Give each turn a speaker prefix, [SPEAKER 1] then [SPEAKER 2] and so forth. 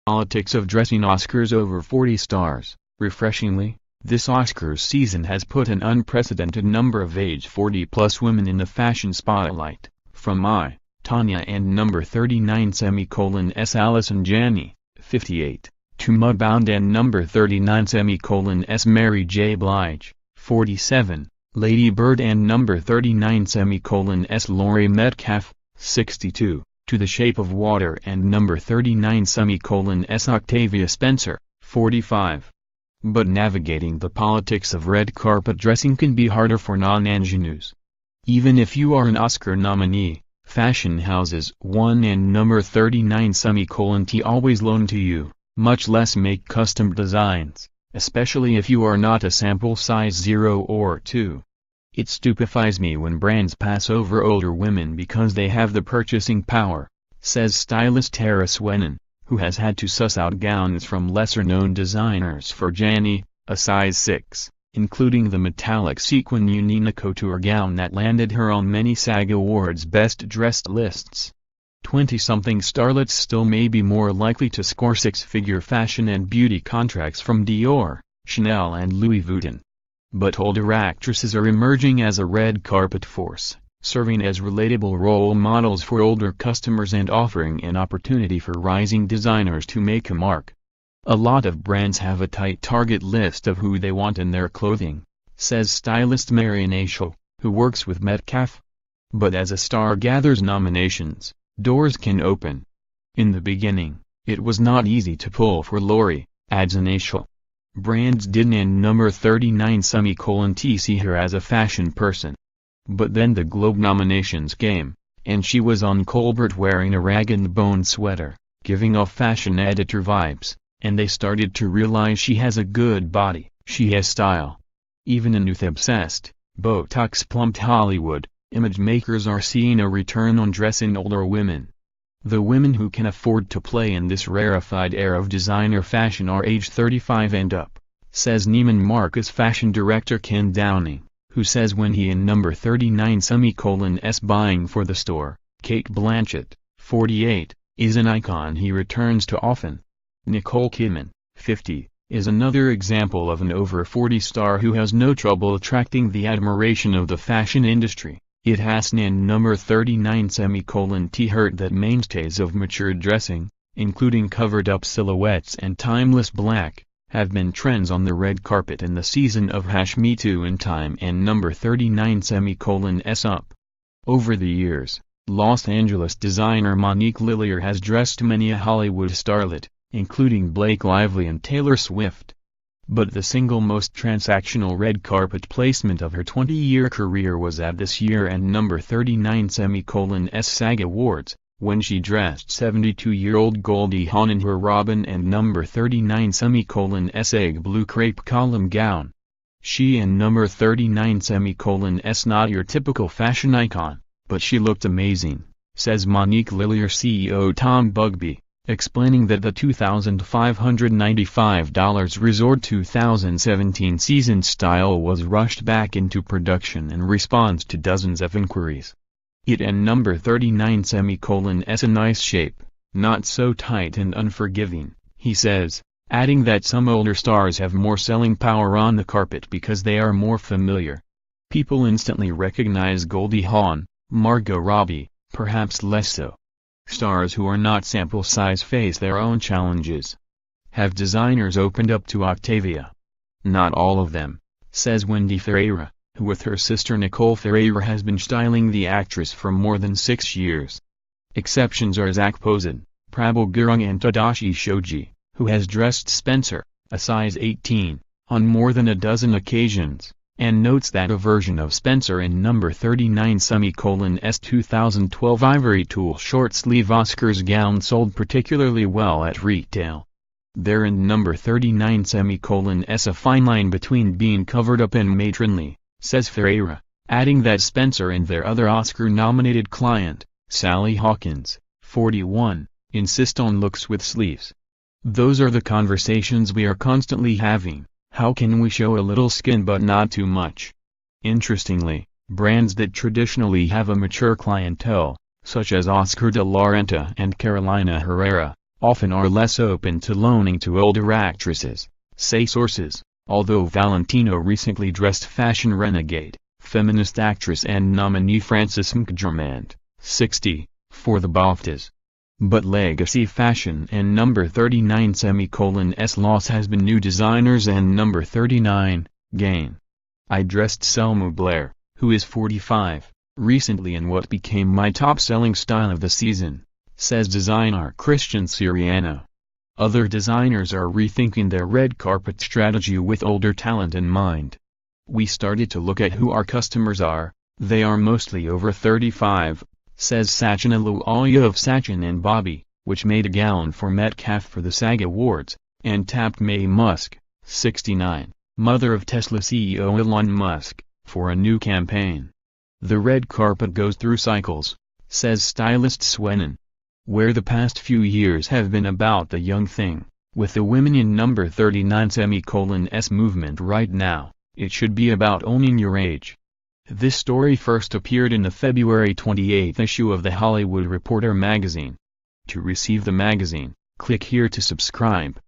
[SPEAKER 1] Politics of dressing. Oscars over 40 stars. Refreshingly, this Oscars season has put an unprecedented number of age 40-plus women in the fashion spotlight, from Tonya and number 39 S Allison Janney, 58, to Mudbound and number 39 S Mary J. Blige, 47, Lady Bird and number 39 S Laurie Metcalf, 62, to The Shape of Water and number 39 S Octavia Spencer, 45. But navigating the politics of red carpet dressing can be harder for non-ingenues. Even if you are an Oscar nominee, fashion houses 1 and number 39 T always loan to you, much less make custom designs, especially if you are not a sample size 0 or 2. It stupefies me when brands pass over older women because they have the purchasing power, says stylist Tara Swennen, who has had to suss out gowns from lesser-known designers for Janney, a size 6, including the metallic sequin Yanina Couture gown that landed her on many SAG Awards Best Dressed lists. 20-something starlets still may be more likely to score six-figure fashion and beauty contracts from Dior, Chanel and Louis Vuitton. But older actresses are emerging as a red carpet force, serving as relatable role models for older customers and offering an opportunity for rising designers to make a mark. A lot of brands have a tight target list of who they want in their clothing, says stylist Marion Ashel, who works with Metcalf. But as a star gathers nominations, doors can open. In the beginning, it was not easy to pull for Laurie, adds Ashel. Brands didn't and number 39 see her as a fashion person. But then the Globe nominations came, and she was on Colbert wearing a rag-and-bone sweater, giving off fashion editor vibes, and they started to realize she has a good body, she has style. Even in youth-obsessed, Botox-plumped Hollywood, image makers are seeing a return on dress in older women. The women who can afford to play in this rarefied era of designer fashion are age 35 and up, says Neiman Marcus fashion director Ken Downing, who says when he and number 39 S buying for the store, Kate Blanchett, 48, is an icon he returns to often. Nicole Kidman, 50, is another example of an over 40 star who has no trouble attracting the admiration of the fashion industry. It has and number 39 heard that mainstays of mature dressing, including covered-up silhouettes and timeless black, have been trends on the red carpet in the season of #Me Too and Time and number 39 S up. Over the years, Los Angeles designer Monique Lillier has dressed many a Hollywood starlet, including Blake Lively and Taylor Swift. But the single most transactional red carpet placement of her 20-year career was at this year and number 39 SAG Awards, when she dressed 72-year-old Goldie Hawn in her Robin and number 39 egg blue crepe column gown. She and number 39 not your typical fashion icon, but she looked amazing, says Monique Lillier CEO Tom Bugbee, explaining that the $2,595 Resort 2017 season style was rushed back into production in response to dozens of inquiries. It and number 39 a nice shape, not so tight and unforgiving, he says, adding that some older stars have more selling power on the carpet because they are more familiar. People instantly recognize Goldie Hawn, Margot Robbie, perhaps less so. Stars who are not sample size face their own challenges. Have designers opened up to Octavia? Not all of them, says Wendy Ferreira, who with her sister Nicole Ferreira has been styling the actress for more than 6 years. Exceptions are Zach Posen, Prabal Gurung and Tadashi Shoji, who has dressed Spencer, a size 18, on more than a dozen occasions, and notes that a version of Spencer in number 39 S 2012 ivory tulle short-sleeve Oscars gown sold particularly well at retail. There in number 39 S a fine line between being covered up and matronly, says Ferreira, adding that Spencer and their other Oscar-nominated client, Sally Hawkins, 41, insist on looks with sleeves. Those are the conversations we are constantly having. How can we show a little skin but not too much? Interestingly, brands that traditionally have a mature clientele, such as Oscar de la Renta and Carolina Herrera, often are less open to loaning to older actresses, say sources, although Valentino recently dressed fashion renegade, feminist actress and nominee Frances McDormand, 60, for the BAFTAs. But legacy fashion and number 39's loss has been new designers and number 39, gain. I dressed Selma Blair, who is 45, recently in what became my top-selling style of the season, says designer Christian Siriano. Other designers are rethinking their red carpet strategy with older talent in mind. We started to look at who our customers are, they are mostly over 35, says Sachin Aluwalia of Sachin and Bobby, which made a gown for Metcalf for the SAG Awards, and tapped Mae Musk, 69, mother of Tesla CEO Elon Musk, for a new campaign. The red carpet goes through cycles, says stylist Swennen. Where the past few years have been about the young thing, with the women in number 39's movement right now, it should be about owning your age. This story first appeared in the February 28 issue of The Hollywood Reporter magazine. To receive the magazine, click here to subscribe.